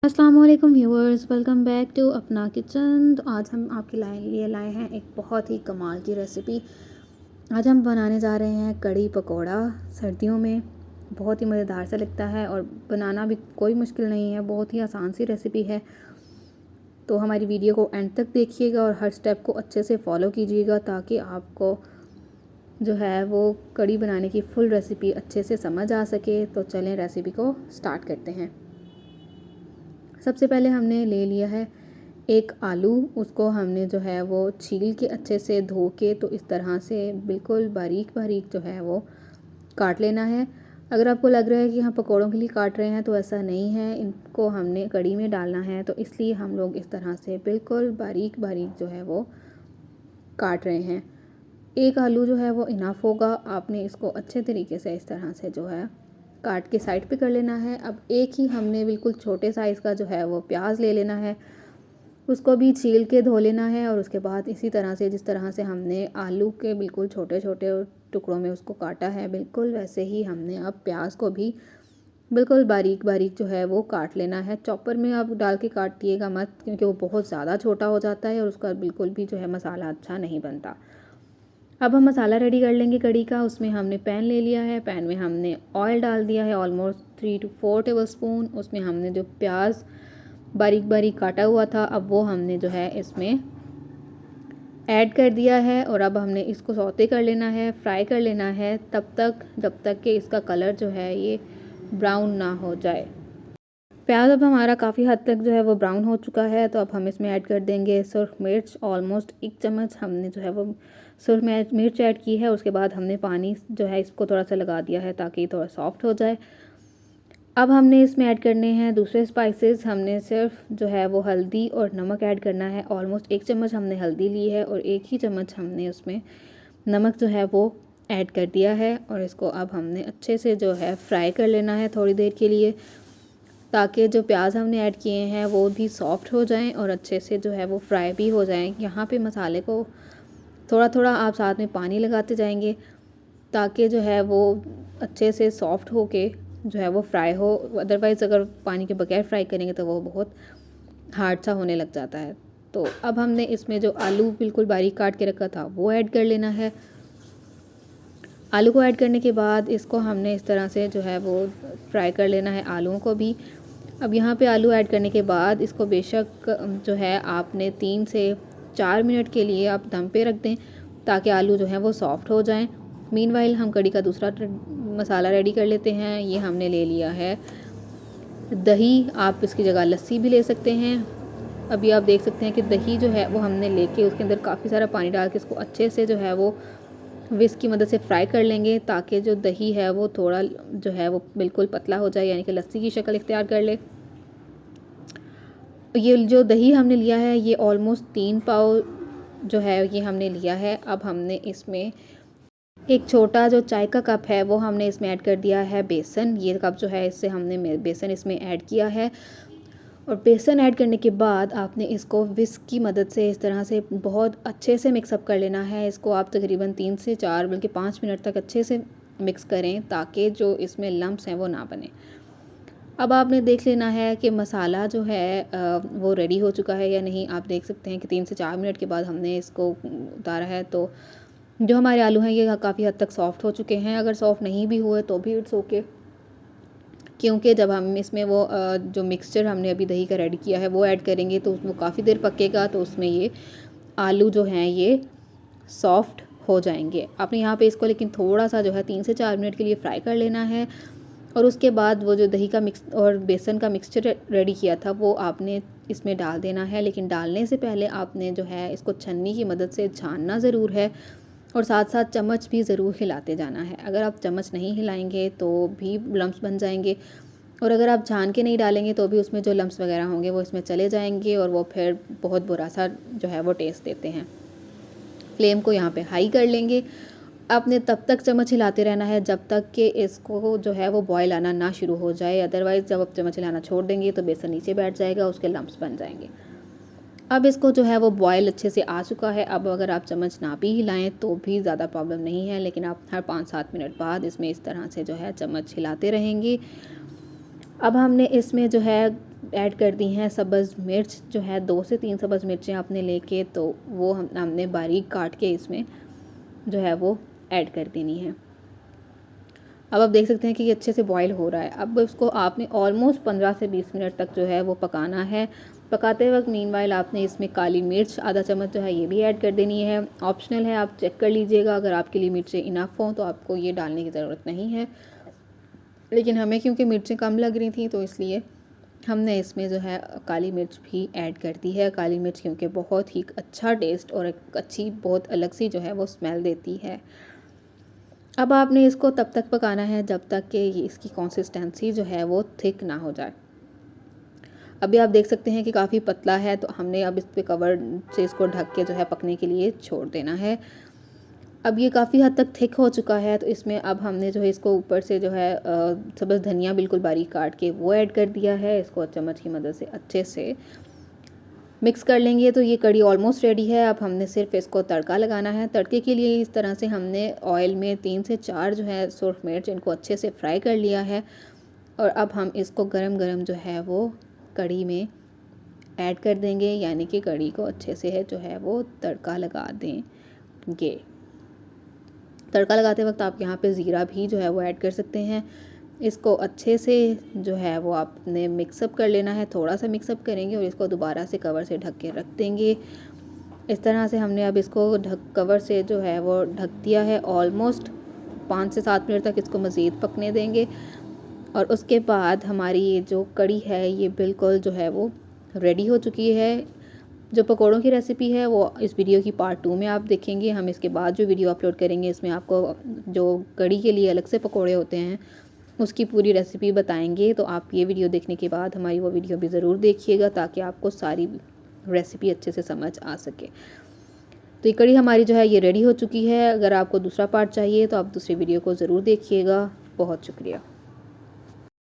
अस्सलाम वालेकुम viewers, welcome back to अपना किचन। तो आज हम आपके लिए लाए हैं एक बहुत ही कमाल की रेसिपी। आज हम बनाने जा रहे हैं कड़ी पकोड़ा। सर्दियों में बहुत ही मज़ेदार सा लगता है और बनाना भी कोई मुश्किल नहीं है, बहुत ही आसान सी रेसिपी है। तो हमारी वीडियो को एंड तक देखिएगा और हर स्टेप को अच्छे से फॉलो कीजिएगा ताकि आपको जो है वो कड़ी बनाने की फुल रेसिपी अच्छे से समझ आ सके। तो चलें रेसिपी को स्टार्ट करते हैं। सबसे पहले हमने ले लिया है एक आलू। उसको हमने जो है वो छील के अच्छे से धो के तो इस तरह से बिल्कुल बारीक बारीक जो है वो काट लेना है। अगर आपको लग रहा है कि हम पकौड़ों के लिए काट रहे हैं तो ऐसा नहीं है, इनको हमने कड़ी में डालना है, तो इसलिए हम लोग इस तरह से बिल्कुल बारीक बारीक जो है वो काट रहे हैं। एक आलू जो है वो इनफ होगा। आपने इसको अच्छे तरीके से इस तरह से जो है काट के साइड पे कर लेना है। अब एक ही हमने बिल्कुल छोटे साइज़ का जो है वो प्याज ले लेना है, उसको भी छील के धो लेना है और उसके बाद इसी तरह से जिस तरह से हमने आलू के बिल्कुल छोटे छोटे टुकड़ों में उसको काटा है, बिल्कुल वैसे ही हमने अब प्याज को भी बिल्कुल बारीक बारीक जो है वो काट लेना है। चॉपर में आप डाल के काटिएगा मत, क्योंकि वो बहुत ज़्यादा छोटा हो जाता है और उसका बिल्कुल भी जो है मसाला अच्छा नहीं बनता। अब हम मसाला रेडी कर लेंगे कड़ी का। उसमें हमने पैन ले लिया है, पैन में हमने ऑयल डाल दिया है ऑलमोस्ट 3 to 4 टेबलस्पून। उसमें हमने जो प्याज बारीक बारीक काटा हुआ था अब वो हमने जो है इसमें ऐड कर दिया है और अब हमने इसको सौते कर लेना है, फ्राई कर लेना है तब तक जब तक कि इसका कलर जो है ये ब्राउन ना हो जाए। प्याज अब हमारा काफ़ी हद तक जो है वो ब्राउन हो चुका है, तो अब हम इसमें ऐड कर देंगे सुरख मिर्च। ऑलमोस्ट 1 चम्मच हमने जो है वो सुरख मिर्च ऐड की है। उसके बाद हमने पानी जो है इसको थोड़ा सा लगा दिया है ताकि थोड़ा सॉफ्ट हो जाए। अब हमने इसमें ऐड करने हैं दूसरे स्पाइसेस। हमने सिर्फ जो है वो हल्दी और नमक ऐड करना है। ऑलमोस्ट 1 चम्मच हमने हल्दी ली है और 1 ही चम्मच हमने उसमें नमक जो है वो ऐड कर दिया है और इसको अब हमने अच्छे से जो है फ्राई कर लेना है थोड़ी देर के लिए, ताकि जो प्याज हमने ऐड किए हैं वो भी सॉफ्ट हो जाएं और अच्छे से जो है वो फ्राई भी हो जाएं। यहाँ पे मसाले को थोड़ा थोड़ा आप साथ में पानी लगाते जाएंगे ताकि जो है वो अच्छे से सॉफ्ट हो के जो है वो फ्राई हो। अदरवाइज़ अगर पानी के बगैर फ्राई करेंगे तो वो बहुत हार्ड सा होने लग जाता है। तो अब हमने इसमें जो आलू बिल्कुल बारीक काट के रखा था वो ऐड कर लेना है। आलू को ऐड करने के बाद इसको हमने इस तरह से जो है वो फ्राई कर लेना है आलूओं को भी। अब यहाँ पे आलू ऐड करने के बाद इसको बेशक जो है आपने 3 से 4 मिनट के लिए आप दम पे रख दें ताकि आलू जो है वो सॉफ्ट हो जाएं। मीनवाइल हम कड़ी का दूसरा मसाला रेडी कर लेते हैं। ये हमने ले लिया है दही, आप इसकी जगह लस्सी भी ले सकते हैं। अभी आप देख सकते हैं कि दही जो है वो हमने लेके उसके अंदर काफ़ी सारा पानी डाल के इसको अच्छे से जो है वो विस्क की मदद से फ्राई कर लेंगे ताकि जो दही है वो थोड़ा जो है वो बिल्कुल पतला हो जाए, यानी कि लस्सी की शक्ल इख्तियार कर ले। ये जो दही हमने लिया है ये ऑलमोस्ट 3 पाव जो है ये हमने लिया है। अब हमने इसमें एक छोटा जो चाय का कप है वो हमने इसमें ऐड कर दिया है बेसन। ये कप जो है इससे हमने बेसन इसमें ऐड किया है और बेसन ऐड करने के बाद आपने इसको विस्क की मदद से इस तरह से बहुत अच्छे से मिक्सअप कर लेना है। इसको आप तकरीबन 3 से 4 बल्कि 5 मिनट तक अच्छे से मिक्स करें ताकि जो इसमें लम्प्स हैं वो ना बने। अब आपने देख लेना है कि मसाला जो है वो रेडी हो चुका है या नहीं। आप देख सकते हैं कि 3 से 4 मिनट के बाद हमने इसको उतारा है तो जो हमारे आलू हैं ये काफ़ी हद तक सॉफ्ट हो चुके हैं। अगर सॉफ्ट नहीं भी हुए तो भी इट्स ओके, क्योंकि जब हम इसमें वो जो मिक्सचर हमने अभी दही का रेडी किया है वो ऐड करेंगे तो वो काफ़ी देर पकेगा, तो उसमें ये आलू जो हैं ये सॉफ्ट हो जाएंगे। आपने यहाँ पे इसको लेकिन थोड़ा सा जो है 3 से 4 मिनट के लिए फ्राई कर लेना है और उसके बाद वो जो दही का मिक्स और बेसन का मिक्सचर रेडी किया था वो आपने इसमें डाल देना है। लेकिन डालने से पहले आपने जो है इसको छन्नी की मदद से छानना ज़रूर है और साथ साथ चम्मच भी ज़रूर हिलाते जाना है। अगर आप चम्मच नहीं हिलाएंगे तो भी लम्प्स बन जाएंगे और अगर आप छान के नहीं डालेंगे तो भी उसमें जो लम्प्स वगैरह होंगे वो इसमें चले जाएंगे और वो फिर बहुत बुरा सा जो है वो टेस्ट देते हैं। फ्लेम को यहाँ पे हाई कर लेंगे। आपने तब तक चम्मच हिलाते रहना है जब तक कि इसको जो है वो बॉयल आना ना शुरू हो जाए। अदरवाइज़ जब आप चम्मच हिलाना छोड़ देंगे तो बेसन नीचे बैठ जाएगा, उसके लम्प्स बन जाएंगे। अब इसको जो है वो बॉयल अच्छे से आ चुका है। अब अगर आप चम्मच ना भी हिलाएं तो भी ज़्यादा प्रॉब्लम नहीं है, लेकिन आप हर 5-7 मिनट बाद इसमें इस तरह से जो है चम्मच हिलाते रहेंगे। अब हमने इसमें जो है ऐड कर दी हैं सब्ज़ मिर्च, जो है 2 से 3 सब्ज़ मिर्चें आपने लेके तो वो हमने बारीक काट के इसमें जो है वो ऐड कर देनी है। अब आप देख सकते हैं कि ये अच्छे से बॉईल हो रहा है। अब इसको आपने ऑलमोस्ट 15 से 20 मिनट तक जो है वो पकाना है। पकाते वक्त मीनवाइल आपने इसमें काली मिर्च आधा चम्मच जो है ये भी ऐड कर देनी है। ऑप्शनल है, आप चेक कर लीजिएगा, अगर आपके लिए मिर्चें इनफ हों तो आपको ये डालने की ज़रूरत नहीं है, लेकिन हमें क्योंकि मिर्चें कम लग रही थी तो इसलिए हमने इसमें जो है काली मिर्च भी ऐड कर दी है। काली मिर्च क्योंकि बहुत ही अच्छा टेस्ट और एक अच्छी बहुत अलग सी जो है वो स्मेल देती है। अब आपने इसको तब तक पकाना है जब तक कि इसकी कंसिस्टेंसी जो है वो थिक ना हो जाए। अभी आप देख सकते हैं कि काफ़ी पतला है, तो हमने अब इस पे कवर से इसको ढक के जो है पकने के लिए छोड़ देना है। अब ये काफ़ी हद तक थिक हो चुका है, तो इसमें अब हमने जो है इसको ऊपर से जो है सब्ज़ धनिया बिल्कुल बारीक काट के वो ऐड कर दिया है। इसको चम्मच की मदद से अच्छे से मिक्स कर लेंगे तो ये कड़ी ऑलमोस्ट रेडी है। अब हमने सिर्फ इसको तड़का लगाना है। तड़के के लिए इस तरह से हमने ऑयल में 3 से 4 जो है सुर्ख मिर्च इनको अच्छे से फ्राई कर लिया है, और अब हम इसको गरम गरम जो है वो कड़ी में ऐड कर देंगे, यानी कि कड़ी को अच्छे से है जो है वो तड़का लगा देंगे। तड़का लगाते वक्त आप यहाँ पे ज़ीरा भी जो है वो ऐड कर सकते हैं। इसको अच्छे से जो है वो आपने मिक्सअप कर लेना है, थोड़ा सा मिक्सअप करेंगे और इसको दोबारा से कवर से ढक के रख देंगे। इस तरह से हमने अब इसको कवर से जो है वो ढक दिया है। ऑलमोस्ट 5 से 7 मिनट तक इसको मज़ीद पकने देंगे, और उसके बाद हमारी ये जो कड़ी है ये बिल्कुल जो है वो रेडी हो चुकी है। जो पकौड़ों की रेसिपी है वो इस वीडियो की पार्ट 2 में आप देखेंगे। हम इसके बाद जो वीडियो अपलोड करेंगे इसमें आपको जो कड़ी के लिए अलग से पकौड़े होते हैं उसकी पूरी रेसिपी बताएंगे। तो आप ये वीडियो देखने के बाद हमारी वो वीडियो भी ज़रूर देखिएगा, ताकि आपको सारी रेसिपी अच्छे से समझ आ सके। तो ये कड़ी हमारी जो है ये रेडी हो चुकी है। अगर आपको दूसरा पार्ट चाहिए तो आप दूसरी वीडियो को ज़रूर देखिएगा। बहुत शुक्रिया।